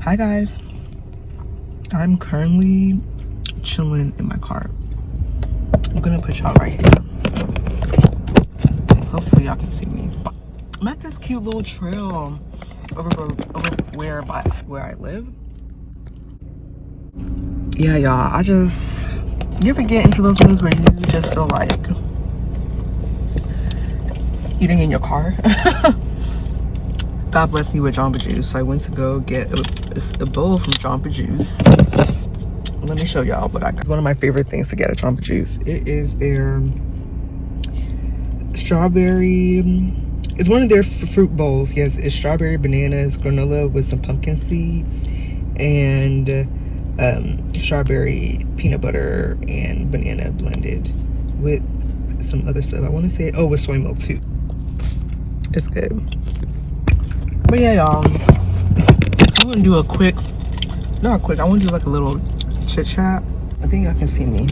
Hi guys, I'm currently chilling in my car. I'm gonna put y'all right here. Hopefully y'all can see me. I'm at this cute little trail over where I live. Yeah, y'all, you ever get into those moods where you just feel like eating in your car? God bless me with Jamba Juice, so I went to go get a bowl from Jamba Juice. Let me show y'all what I got. It's one of my favorite things to get at Jamba Juice. It is their strawberry. It's one of their fruit bowls. Yes, it's strawberry, bananas, granola with some pumpkin seeds, and strawberry, peanut butter, and banana blended with some other stuff. I want to say, with soy milk too. It's good. But yeah, y'all, I'm gonna do I want to do like a little chit chat. I think y'all can see me.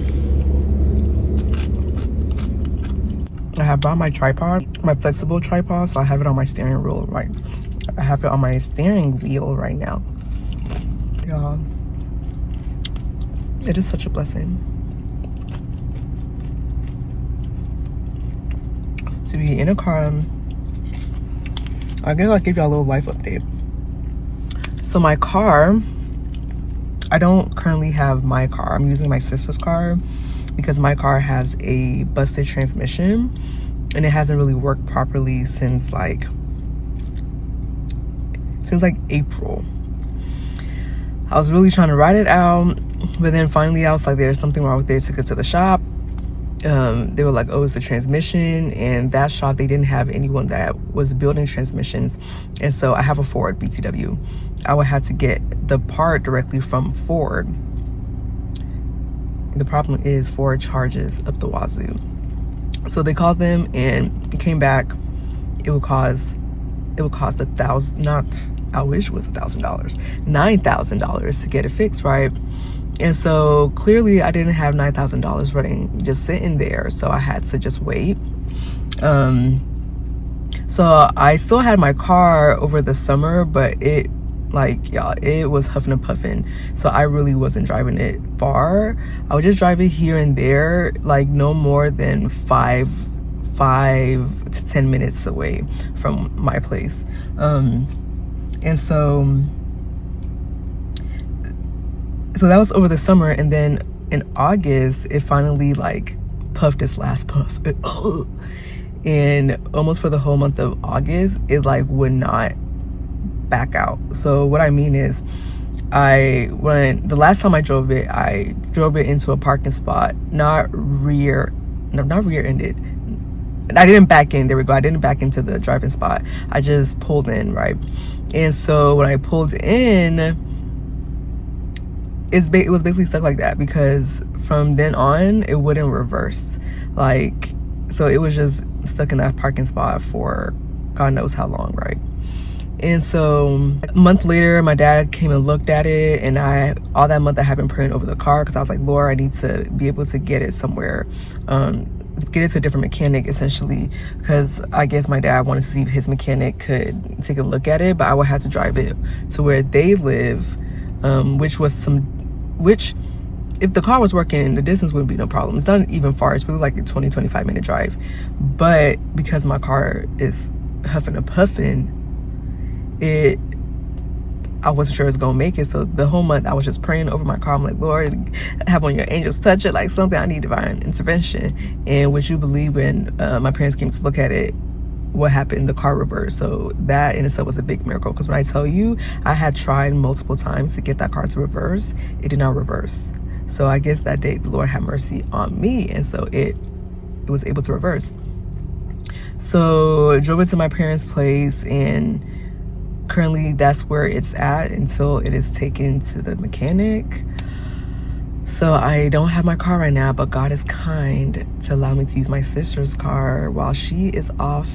I have brought my tripod, my flexible tripod, so I have it on my steering wheel I have it on my steering wheel right now. Y'all, it is such a blessing to be in a car. I guess I'll give y'all a little life update. So my car, I don't currently have my car. I'm using my sister's car because my car has a busted transmission and it hasn't really worked properly since like April. I was really trying to ride it out, but then finally I was like, there's something wrong with it. Took it to the shop. They were like, oh, it's the transmission, and that shop, they didn't have anyone that was building transmissions, and so I have a Ford BTW. I would have to get the part directly from Ford. The problem is Ford charges up the wazoo, so they called them and it came back. It would cost $1,000, not, I wish it was $1,000, $9,000 to get it fixed, right? And so clearly I didn't have $9,000 running, just sitting there. So I had to just wait. So I still had my car over the summer, but it was huffing and puffing. So I really wasn't driving it far. I would just drive it here and there, like no more than 5 to 10 minutes away from my place. And so that was over the summer, and then in August it finally like puffed its last puff. And almost for the whole month of August it like would not back out. So what I mean is, when the last time I drove it into a parking spot, not rear ended. I didn't back in. There we go. I didn't back into the driving spot. I just pulled in, right? And so when I pulled in, it was basically stuck like that, because from then on it wouldn't reverse. So it was just stuck in that parking spot for God knows how long, right? And so a month later my dad came and looked at it, and all that month I had been praying over the car, because I was like, Lord, I need to be able to get it somewhere, get it to a different mechanic, essentially, because I guess my dad wanted to see if his mechanic could take a look at it, but I would have to drive it to where they live, which if the car was working, the distance wouldn't be no problem. It's not even far. It's really like a 20-25 minute drive. But because my car is huffing and puffing, I wasn't sure it was gonna make it. So the whole month I was just praying over my car. I'm like, Lord, have one of your angels touch it, like something. I need divine intervention. And would you believe, when my parents came to look at it, what happened? The car reversed. So that in itself was a big miracle, because when I tell you, I had tried multiple times to get that car to reverse, it did not reverse. So I guess that day the Lord had mercy on me, and so it was able to reverse. So I drove it to my parents' place, and currently that's where it's at until it is taken to the mechanic. So I don't have my car right now, but God is kind to allow me to use my sister's car while she is off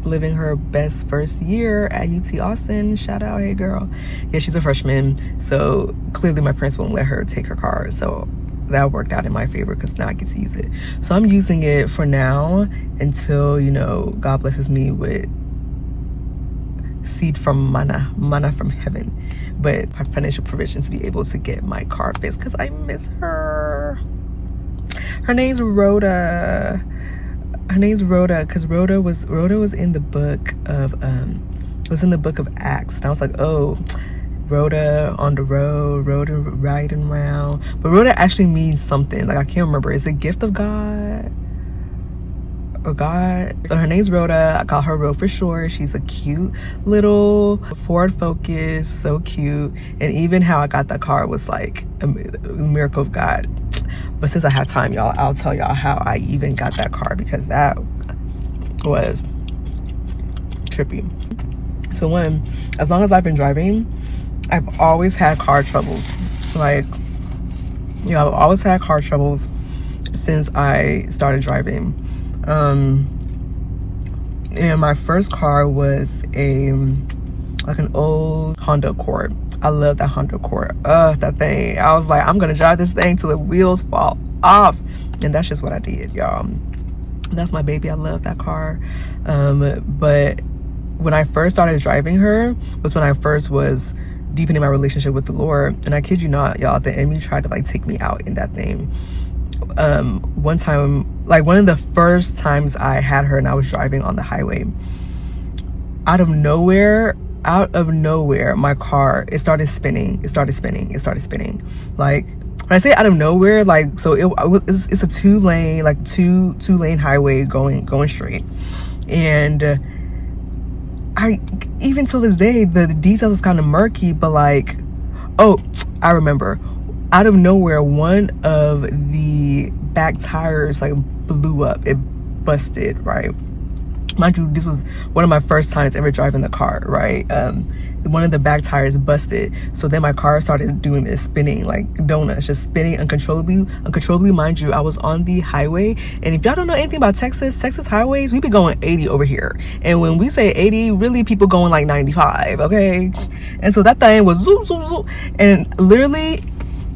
living her best first year at UT Austin. Shout out, hey girl. Yeah, she's a freshman, so clearly my parents won't let her take her car, so that worked out in my favor, because now I get to use it. So I'm using it for now until, God blesses me with seed from manna from heaven, but my financial provision to be able to get my car fixed because I miss her. Her name's Rhoda. Because Rhoda was in the book of Acts, and I was like, oh, Rhoda on the road, Rhoda riding around. But Rhoda actually means something, like I can't remember. Is it gift of God or God? So her name's Rhoda. I call her Ro for short. She's a cute little Ford Focus, so cute. And even how I got that car was like a miracle of God. But since I have time, y'all, I'll tell y'all how I even got that car, because that was trippy. So as long as I've been driving, I've always had car troubles. Like, you know, I've always had car troubles since I started driving. And my first car was like an old Honda Accord. I love that Honda Accord. That thing. I was like, I'm gonna drive this thing till the wheels fall off. And that's just what I did, y'all. That's my baby. I love that car. But when I first started driving her was when I first was deepening my relationship with the Lord. And I kid you not, y'all, the enemy tried to like take me out in that thing. One time, like one of the first times I had her and I was driving on the highway, out of nowhere, my car, it started spinning. Like, when I say out of nowhere, like, so it's a two lane highway going straight. And I, even till this day, the details is kind of murky, but like, oh, I remember, out of nowhere, one of the back tires like blew up. It busted, right? Mind you, this was one of my first times ever driving the car, right? One of the back tires busted. So then my car started doing this spinning like donuts, just spinning uncontrollably. Mind you, I was on the highway. And if y'all don't know anything about Texas highways, we be going 80 over here. And when we say 80, really people going like 95, okay? And so that thing was zoom, zoom, zoom. And literally,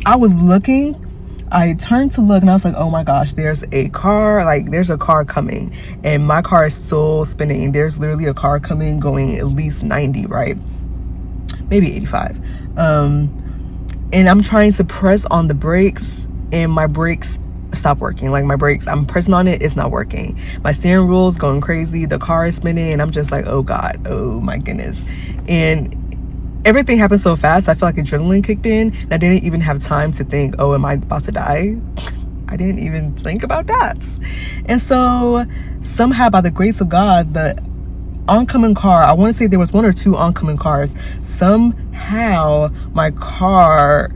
I was looking, I turned to look and I was like, oh my gosh, there's a car coming, and my car is still spinning. There's literally a car coming going at least 90, right? Maybe 85. And I'm trying to press on the brakes and my brakes stop working. Like my brakes, I'm pressing on it, it's not working. My steering wheel's going crazy, the car is spinning, and I'm just like, oh God, oh my goodness. And everything happened so fast, I feel like adrenaline kicked in, and I didn't even have time to think, oh, am I about to die? I didn't even think about that. And so somehow, by the grace of God, the oncoming car, I want to say there was one or two oncoming cars, somehow my car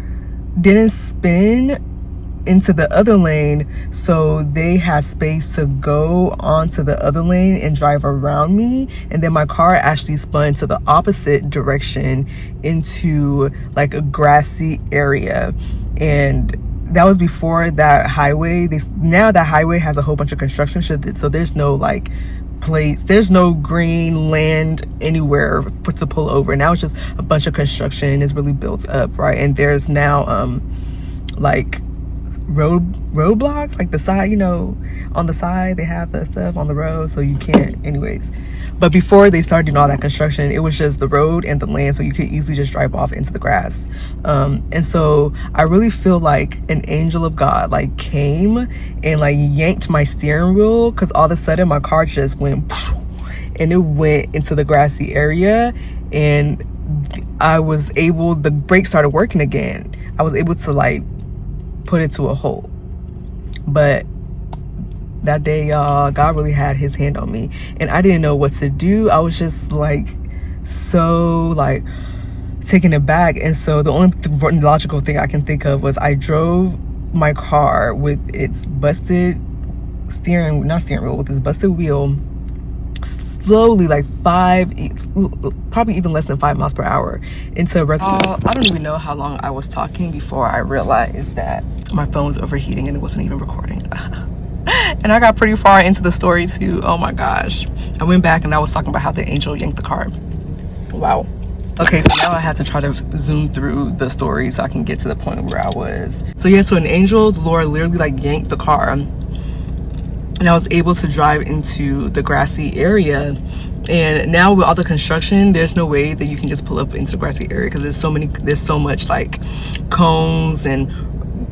didn't spin into the other lane, so they had space to go onto the other lane and drive around me. And then my car actually spun to the opposite direction into like a grassy area. And that was before that highway. Now that highway has a whole bunch of construction shit, so there's no like place, there's no green land anywhere to pull over. Now it's just a bunch of construction. It's really built up, right? And there's now like roadblocks, like the side, you know, on the side they have the stuff on the road, so you can't, anyways. But before they started doing all that construction, it was just the road and the land, so you could easily just drive off into the grass. And so I really feel like an angel of God like came and like yanked my steering wheel, because all of a sudden my car just went and it went into the grassy area, and the brakes started working again. I was able to like put it to a halt. But that day, y'all, God really had his hand on me, and I didn't know what to do. I was just like so like taken aback. And so the only logical thing I can think of was I drove my car with its busted with its busted wheel slowly, like probably even less than 5 miles per hour into a residence. I don't even know how long I was talking before I realized that my phone's overheating and it wasn't even recording. And I got pretty far into the story too. Oh my gosh. I went back and I was talking about how the angel yanked the car. Wow. Okay, so now I had to try to zoom through the story so I can get to the point where I was. So yeah, so an angel, the Lord literally like yanked the car. and I was able to drive into the grassy area. And now with all the construction, there's no way that you can just pull up into the grassy area, because there's so much like cones and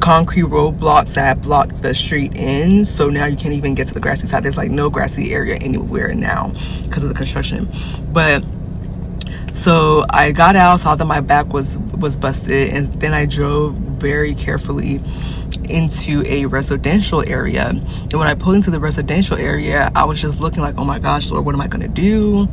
concrete roadblocks that block the street in. So now you can't even get to the grassy side. There's like no grassy area anywhere now because of the construction. But so I got out, saw that my back was busted, and then I drove very carefully into a residential area. And when I pulled into the residential area, I was just looking like, oh my gosh, Lord, what am I gonna do?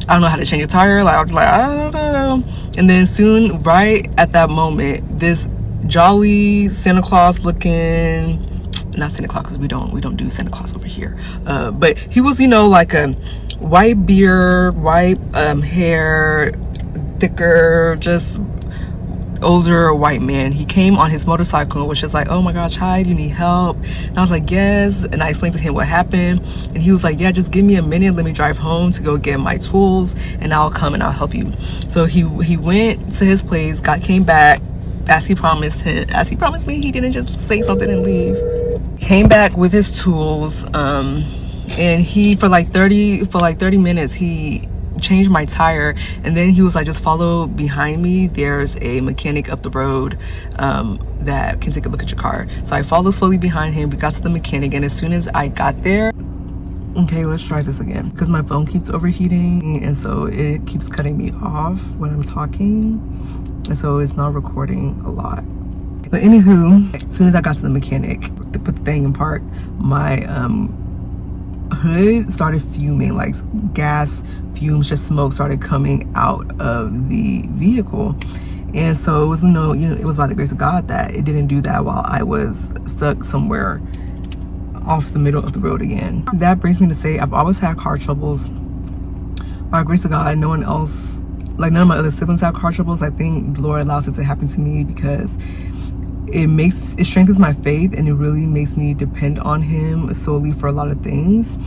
I don't know how to change a tire. Like, I was like, I don't know. And then soon, right at that moment, this jolly Santa Claus looking, not Santa Claus, because we don't do Santa Claus over here, but he was, you know, like a white beard, white hair, thicker, just older white man. He came on his motorcycle, which is like, oh my gosh, hi, do you need help? And I was like, yes. And I explained to him what happened, and he was like, yeah, just give me a minute, let me drive home to go get my tools, and I'll come and I'll help you. So he went to his place, came back as he promised me. He didn't just say something and leave. Came back with his tools, and he for like 30 minutes he changed my tire, and then he was like, just follow behind me, there's a mechanic up the road that can take a look at your car. So I followed slowly behind him. We got to the mechanic, and as soon as I got there, okay, let's try this again, because my phone keeps overheating, and so it keeps cutting me off when I'm talking, and so it's not recording a lot. But anywho, as soon as I got to the mechanic to put the thing in park, my hood started fuming, like gas fumes, just smoke started coming out of the vehicle. And so it was, it was by the grace of God that it didn't do that while I was stuck somewhere off the middle of the road again. That brings me to say, I've always had car troubles. By the grace of God, no one else, like none of my other siblings have car troubles. I think the Lord allows it to happen to me because it strengthens my faith, and it really makes me depend on him solely for a lot of things,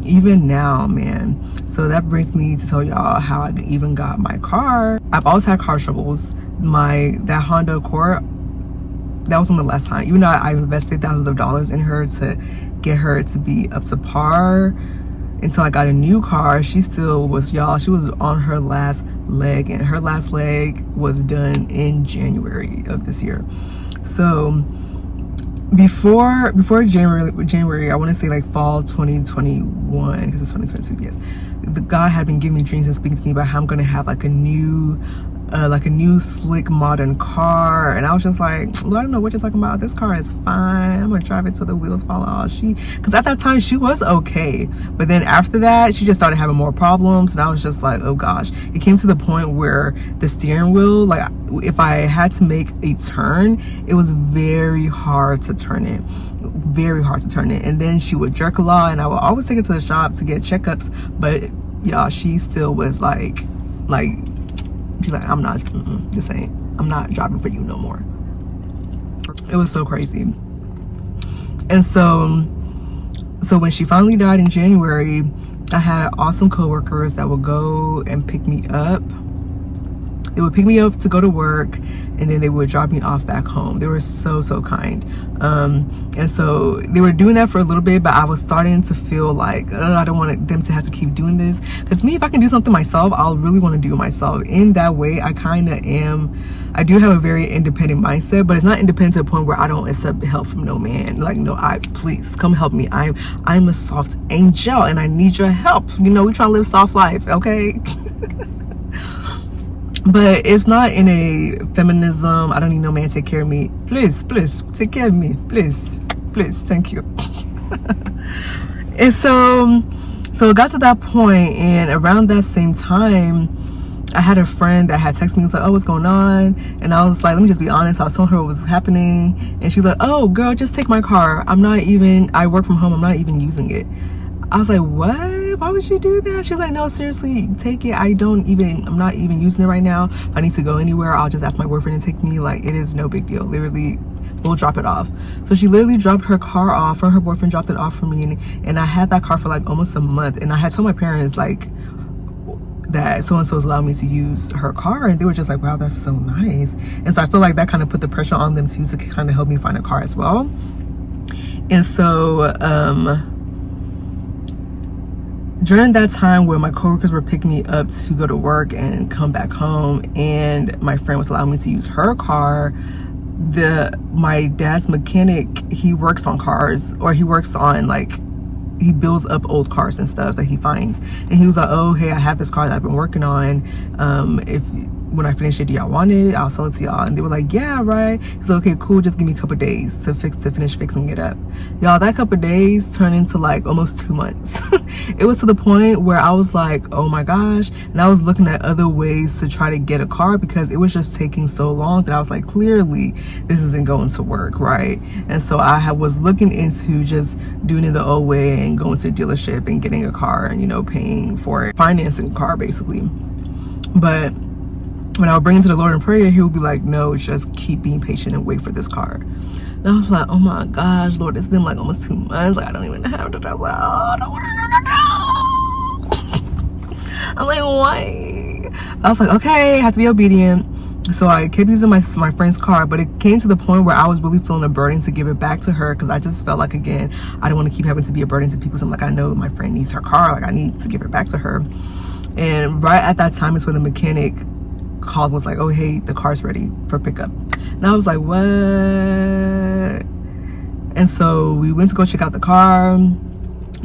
even now, man. So that brings me to tell y'all how I even got my car. I've always had car troubles. That Honda Accord, that wasn't the last time. Even though I invested thousands of dollars in her to get her to be up to par until I got a new car, she still was, y'all, she was on her last leg, and her last leg was done in January of this year. So before January, I want to say like fall 2021, because it's 2022, yes. God had been giving me dreams and speaking to me about how I'm going to have like a new slick modern car, and I was just like, Lord, I don't know what you're talking about. This car is fine. I'm gonna drive it till the wheels fall off. Because at that time she was okay, but then after that she just started having more problems, and I was just like, oh gosh. It came to the point where the steering wheel, like if I had to make a turn, it was very hard to turn it, and then she would jerk a lot, and I would always take her to the shop to get checkups, but y'all, she still was like she's like, I'm not driving for you no more. It was so crazy. And so when she finally died in January, I had awesome coworkers that would go and pick me up. They would pick me up to go to work, and then they would drop me off back home. They were so kind. And so they were doing that for a little bit, but I was starting to feel like, I don't want them to have to keep doing this. Because me, if I can do something myself, I'll really want to do it myself. In that way, I do have a very independent mindset, but it's not independent to a point where I don't accept help from no man. Like, no, please come help me. I'm a soft angel, and I need your help. We trying to live soft life, okay? But it's not in a feminism, I don't need no man to take care of me. Please take care of me, please, thank you. And so it got to that point, and around that same time, I had a friend that had texted me and was like, oh, what's going on? And I was like, let me just be honest. I was telling her what was happening, and she's like, oh girl, just take my car. I work from home, I'm not even using it. I was like, what? Why would you do that? She's like, no, seriously, take it. I'm not even using it right now. If I need to go anywhere, I'll just ask my boyfriend to take me. Like, it is no big deal. Literally, we'll drop it off. So she literally dropped her car off, or her boyfriend dropped it off for me, and I had that car for like almost a month. And I had told my parents like that so-and-so's allowed me to use her car, and they were just like, wow, that's so nice. And so I feel like that kind of put the pressure on them too, to kind of help me find a car as well. And so during that time where my coworkers were picking me up to go to work and come back home, and my friend was allowing me to use her car, my dad's mechanic, he works on cars, or he works on like, he builds up old cars and stuff that he finds. And he was like, oh, hey, I have this car that I've been working on. If when I finish it, do y'all want it? I'll sell it to y'all. And they were like, yeah, right. He's like, okay, cool. Just give me a couple days to finish fixing it up. Y'all, that couple days turned into like almost 2 months. It was to the point where I was like, oh my gosh. And I was looking at other ways to try to get a car because it was just taking so long that I was like, clearly this isn't going to work, right? And so I was looking into just doing it the old way and going to a dealership and getting a car and, you know, paying for it, financing a car basically. But when I would bring it to the Lord in prayer, he would be like, no, just keep being patient and wait for this car. And I was like, oh my gosh, Lord, it's been like almost 2 months. Like, I don't even have it. I was like, oh, no. I'm like, why? I was like, okay, I have to be obedient. So I kept using my friend's car, but it came to the point where I was really feeling a burden to give it back to her because I just felt like, again, I don't want to keep having to be a burden to people. So I'm like, I know my friend needs her car. Like, I need to give it back to her. And right at that time is when the mechanic called, was like, oh, hey, the car's ready for pickup. And I was like, what? And so we went to go check out the car,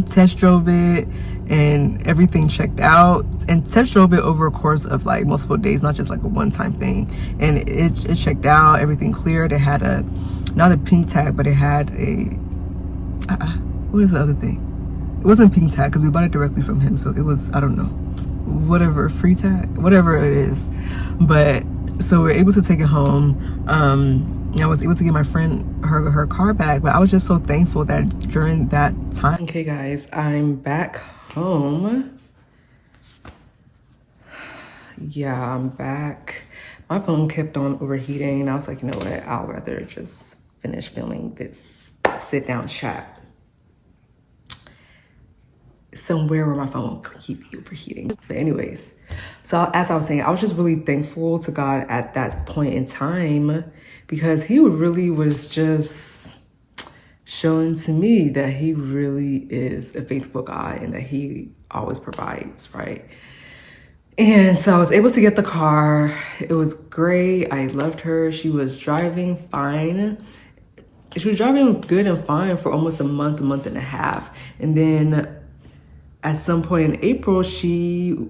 test drove it, and everything checked out, and test drove it over a course of like multiple days, not just like a one-time thing. And it checked out, everything cleared. It had not a pink tag, but it had a what is the other thing? It wasn't pink tag because we bought it directly from him, so it was, I don't know, whatever, free tag, whatever it is. But so we're able to take it home. I was able to get my friend her car back, but I was just so thankful that during that time. Okay guys, I'm back home. Yeah, I'm back. My phone kept on overheating and I was like, you know what, I'll rather just finish filming this sit down chat somewhere where my phone won't keep overheating. But anyways, so as I was saying, I was just really thankful to God at that point in time because he really was just showing to me that he really is a faithful God and that he always provides, right? And so I was able to get the car. It was great. I loved her. She was driving fine. She was driving good and fine for almost a month and a half. And then at some point in April, was it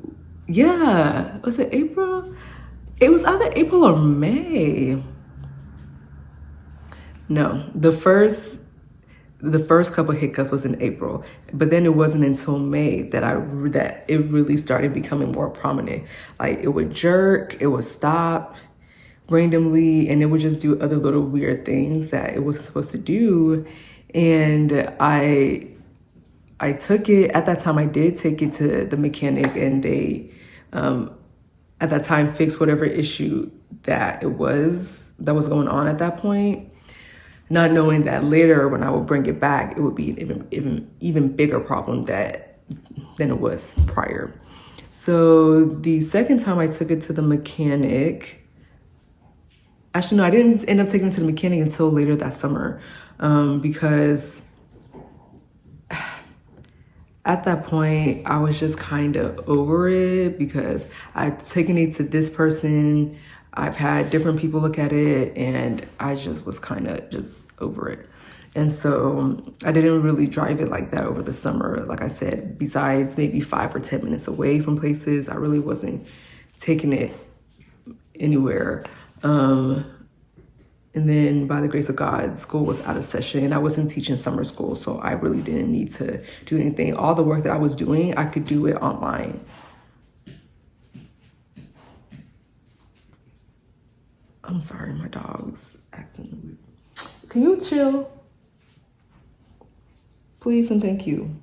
April? It was either April or May. No, the first couple hiccups was in April, but then it wasn't until May that it really started becoming more prominent. Like it would jerk, it would stop randomly, and it would just do other little weird things that it wasn't supposed to do. And I took it, at that time I did take it to the mechanic, and they at that time fixed whatever issue that was going on at that point, not knowing that later when I would bring it back, it would be an even bigger problem than it was prior. So the second time I took it to the mechanic, actually no, I didn't end up taking it to the mechanic until later that summer, because at that point, I was just kind of over it because I'd taken it to this person. I've had different people look at it and I just was kind of just over it. And so I didn't really drive it like that over the summer. Like I said, besides maybe 5 or 10 minutes away from places, I really wasn't taking it anywhere. And then by the grace of God, school was out of session and I wasn't teaching summer school. So I really didn't need to do anything. All the work that I was doing, I could do it online. I'm sorry, my dog's acting weird. Can you chill? Please and thank you.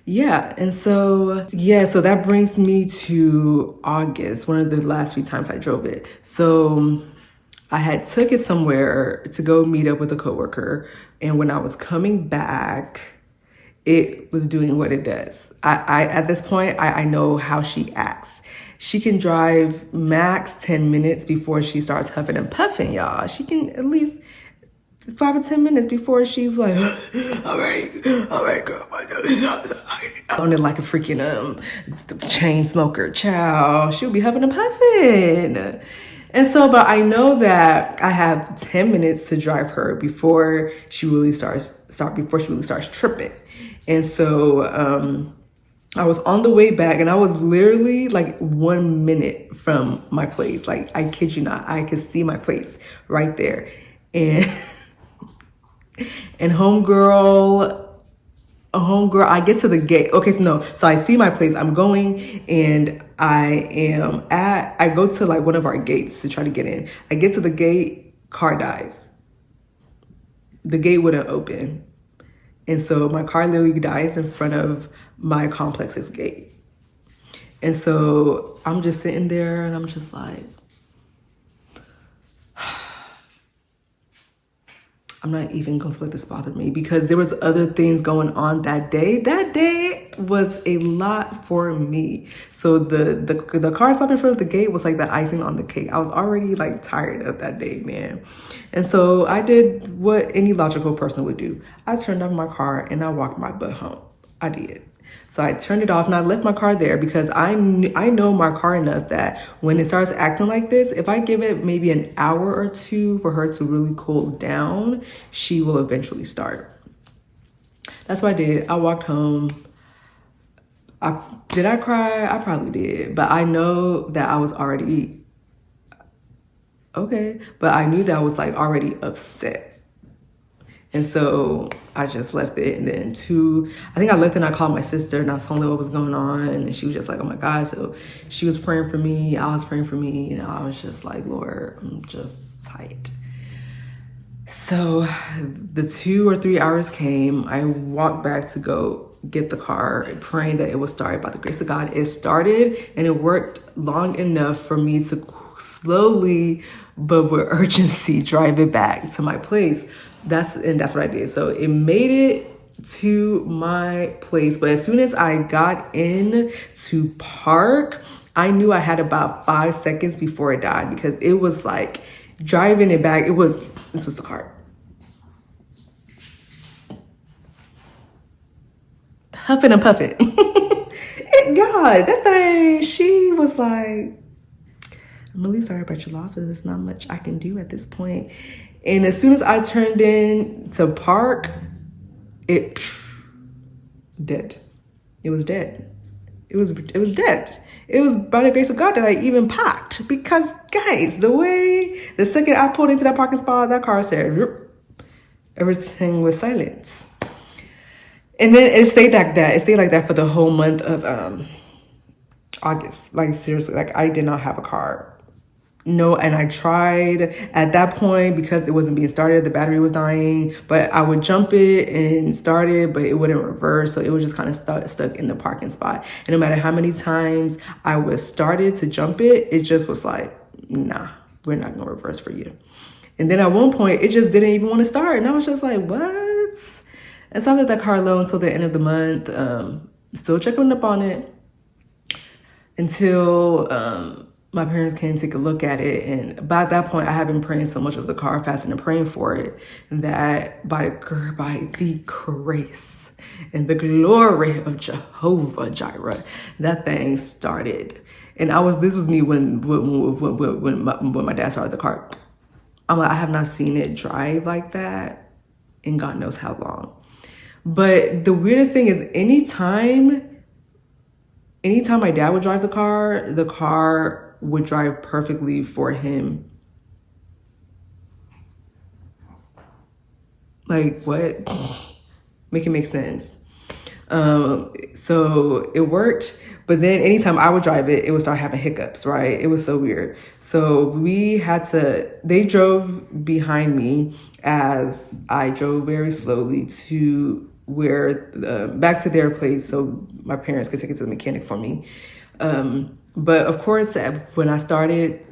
Yeah, and so that brings me to August, one of the last few times I drove it. So I had took it somewhere to go meet up with a coworker, and when I was coming back, it was doing what it does. I at this point, I know how she acts. She can drive max 10 minutes before she starts huffing and puffing, y'all. She can at least 5 or 10 minutes before she's like, all right, girl. Sounded like a freaking chain smoker, child. She'll be huffing and puffing. And so, but I know that I have 10 minutes to drive her before she really starts tripping. And so I was on the way back, and I was literally like 1 minute from my place. Like, I kid you not, I could see my place right there. And and homegirl, I get to the gate. Okay, so I see my place. I'm going, and I go to like one of our gates to try to get in. I get to the gate, car dies. The gate wouldn't open. And so my car literally dies in front of my complex's gate. And so I'm just sitting there, and I'm just like, I'm not even going to let this bother me, because there was other things going on that day. That day was a lot for me. So the car stop in front of the gate was like the icing on the cake. I was already like tired of that day, man. And so I did what any logical person would do. I turned off my car and I walked my butt home. I did. So I turned it off and I left my car there, because I know my car enough that when it starts acting like this, if I give it maybe an hour or two for her to really cool down, she will eventually start. That's what I did. I walked home. Did I cry? I probably did. But I know that I was already, okay. But I knew that I was like already upset. And so I just left it. And then I think I left and I called my sister, and I was telling her what was going on. And she was just like, oh my God. So she was praying for me. I was praying for me. You know, I was just like, Lord, I'm just tight. So the 2 or 3 hours came. I walked back to go get the car, praying that it would start. By the grace of God, it started, and it worked long enough for me to slowly but with urgency drive it back to my place. That's what I did. So it made it to my place, but as soon as I got in to park, I knew I had about 5 seconds before it died, because it was like driving it back. This was the car. Huffing and puffing. God, that thing, she was like, I'm really sorry about your loss, but there's not much I can do at this point. And as soon as I turned in to park, it dead. It was dead. It was dead. It was by the grace of God that I even parked, because guys, the second I pulled into that parking spot, that car said, everything was silent. And then it stayed like that. It stayed like that for the whole month of August. Like, seriously, like I did not have a car. No, and I tried at that point, because it wasn't being started, the battery was dying, but I would jump it and start it, but it wouldn't reverse. So it was just kind of stuck in the parking spot. And no matter how many times I was started to jump it, it just was like, nah, we're not going to reverse for you. And then at one point, it just didn't even want to start. And I was just like, what? And so I let that car alone until the end of the month, still checking up on it until my parents came to take a look at it. And by that point, I had been praying so much of the car, fasting and praying for it, that by the grace and the glory of Jehovah Jireh, that thing started. And this was me when my dad started the car. I'm like, I have not seen it drive like that in God knows how long. But the weirdest thing is, anytime my dad would drive the car would drive perfectly for him. Like, what? Make it make sense. So it worked, but then anytime I would drive it, it would start having hiccups, right? It was so weird. So they drove behind me as I drove very slowly to back to their place, so my parents could take it to the mechanic for me. But of course, when I started,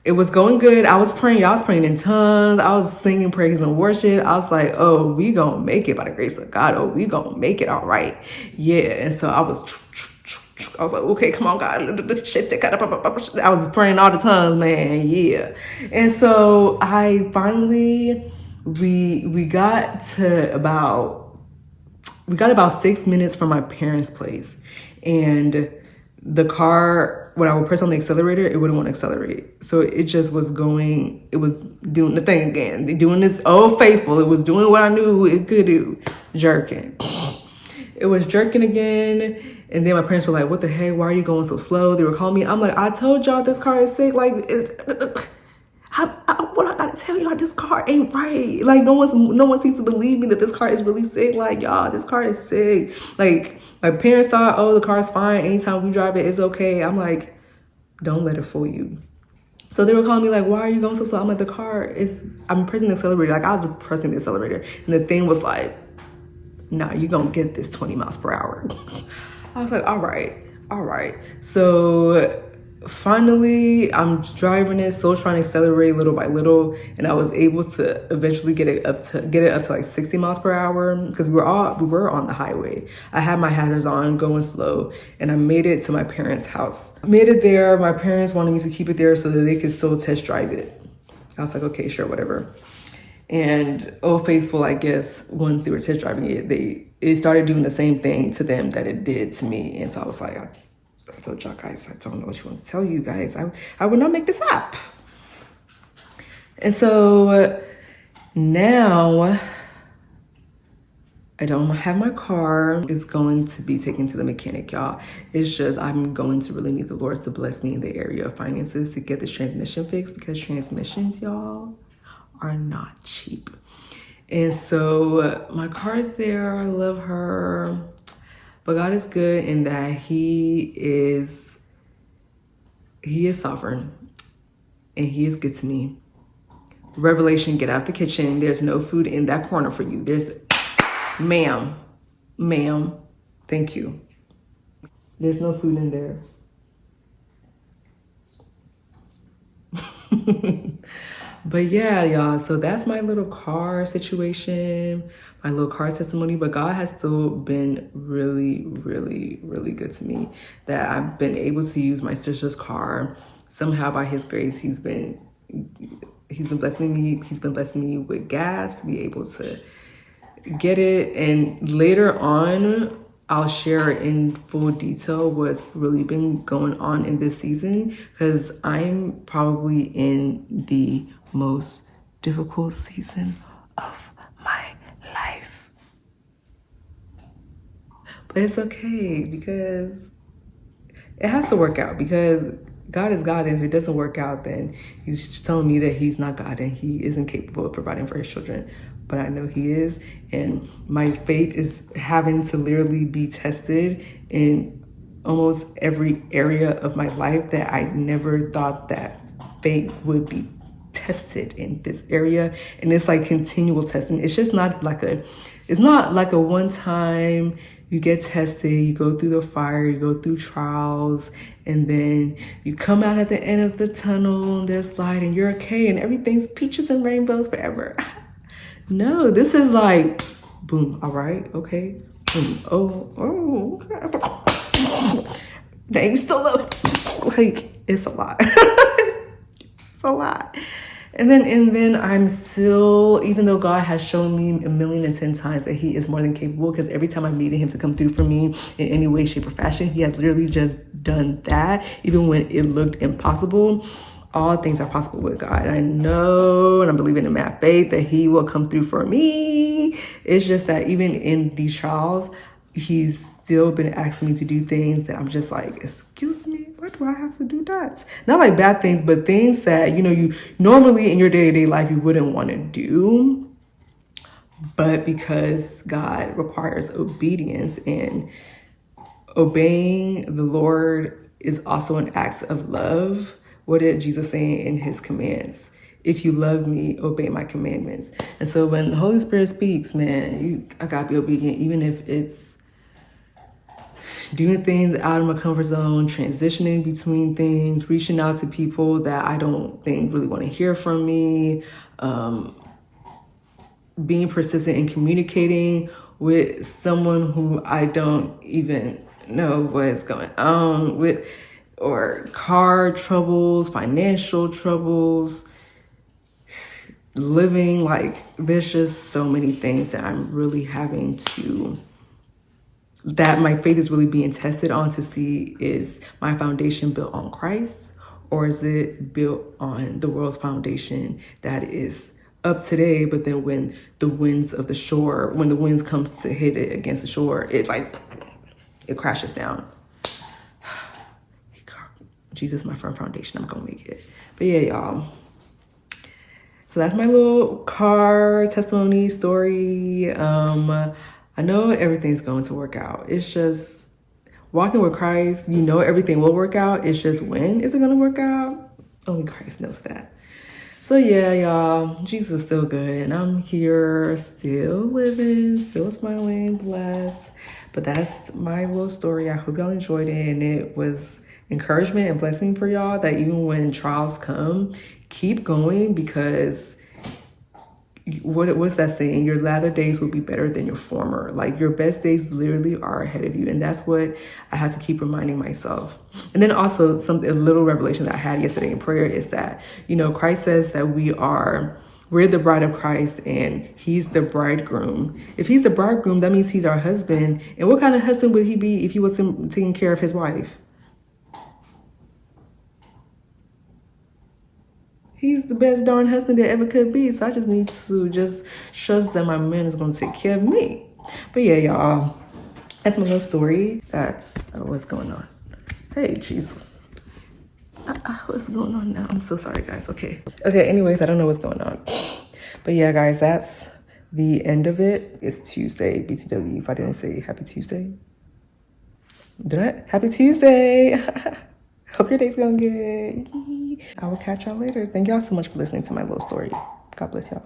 it was going good. I was praying in tongues. I was singing praise and worship. I was like, oh, we gonna make it by the grace of God. Oh, we gonna make it all right. Yeah. And so I was like, okay, come on, God. I was praying all the tongues, man. Yeah. And so I finally we got about 6 minutes from my parents' place, and the car, when I would press on the accelerator, it wouldn't want to accelerate. So it just was going, it was doing the thing again. Doing this old faithful. It was doing what I knew it could do, jerking. It was jerking again. And then my parents were like, what the heck? Why are you going so slow? They were calling me. I'm like, I told y'all this car is sick. Like, what I gotta tell y'all, this car ain't right. Like, no one seems to believe me that this car is really sick. Like, y'all, this car is sick. Like, my parents thought, oh, the car's fine. Anytime we drive it, it's okay. I'm like, don't let it fool you. So they were calling me like, why are you going so slow? I'm like, I'm pressing the accelerator. Like, I was pressing the accelerator. And the thing was like, nah, you gonna get this 20 miles per hour. I was like, all right. So finally, I'm driving it, still trying to accelerate little by little, and I was able to eventually get it up to like 60 miles per hour because we were on the highway. I had my hazards on, going slow, and I made it to my parents' house. I made it there. My parents wanted me to keep it there so that they could still test drive it. I was like, okay, sure, whatever. And Old Faithful, I guess, once they were test driving it, it started doing the same thing to them that it did to me. And so I was like, I told y'all guys, I don't know what you want to tell you guys. I would not make this up. And so now I don't have my car. It's going to be taken to the mechanic, y'all. It's just, I'm going to really need the Lord to bless me in the area of finances to get this transmission fixed, because transmissions, y'all, are not cheap. And so my car is there. I love her. But God is good in that he is sovereign and he is good to me. Revelation, get out the kitchen. There's no food in that corner for you. Ma'am, thank you. There's no food in there. But yeah, y'all, so that's my little car situation, my little car testimony. But God has still been really, really, really good to me, that I've been able to use my sister's car. Somehow by his grace, he's been blessing me. He's been blessing me with gas, be able to get it. And later on, I'll share in full detail what's really been going on in this season, because I'm probably in the most difficult season of my life. But it's okay, because it has to work out, because God is God, and if it doesn't work out, then he's telling me that he's not God and he isn't capable of providing for his children. But I know he is, and my faith is having to literally be tested in almost every area of my life that I never thought that faith would be tested in this area. And it's like continual testing. It's just not like a one time you get tested, you go through the fire, you go through trials, and then you come out at the end of the tunnel and there's light and you're okay and everything's peaches and rainbows forever. No, this is like, boom, all right, okay, boom, okay. Dang, still up. Like, it's a lot. It's a lot. And then I'm still, even though God has shown me 1,010,000 times that he is more than capable, because every time I needed him to come through for me in any way, shape, or fashion, he has literally just done that, even when it looked impossible. All things are possible with God. I know, and I'm believing in my faith that he will come through for me. It's just that even in these trials, he's still been asking me to do things that I'm just like, excuse me, why do I have to do that? Not like bad things, but things that, you normally in your day-to-day life, you wouldn't want to do. But because God requires obedience, and obeying the Lord is also an act of love. What did Jesus say in his commands? If you love me, obey my commandments. And so when the Holy Spirit speaks, man, I gotta be obedient, even if it's doing things out of my comfort zone, transitioning between things, reaching out to people that I don't think really want to hear from me, being persistent in communicating with someone who I don't even know what's going on with, or car troubles, financial troubles, living. Like, there's just so many things that I'm really having to, that my faith is really being tested on, to see, is my foundation built on Christ, or is it built on the world's foundation that is up today, but then when the winds of the shore, when the winds comes to hit it against the shore, it like, it crashes down. Jesus, my firm foundation, I'm gonna make it. But yeah, y'all. So that's my little car testimony story. I know everything's going to work out. It's just walking with Christ. You know everything will work out. It's just, when is it gonna work out? Only Christ knows that. So yeah, y'all, Jesus is still good, and I'm here, still living, still smiling, blessed. But that's my little story. I hope y'all enjoyed it, and it was encouragement and blessing for y'all, that even when trials come, keep going, because what's that saying? Your latter days will be better than your former. Like, your best days literally are ahead of you. And that's what I had to keep reminding myself. And then also a little revelation that I had yesterday in prayer is that, you know, Christ says that we're the bride of Christ, and he's the bridegroom. If he's the bridegroom, that means he's our husband. And what kind of husband would he be if he wasn't taking care of his wife? He's the best darn husband there ever could be. So I just need to just trust that my man is going to take care of me. But yeah, y'all, that's my little story. That's what's going on. Hey, Jesus. What's going on now? I'm so sorry, guys. Okay, anyways, I don't know what's going on. But yeah, guys, that's the end of it. It's Tuesday, BTW. If I didn't say happy Tuesday. Did I? Happy Tuesday. Hope your day's going good. I will catch y'all later. Thank y'all so much for listening to my little story. God bless y'all.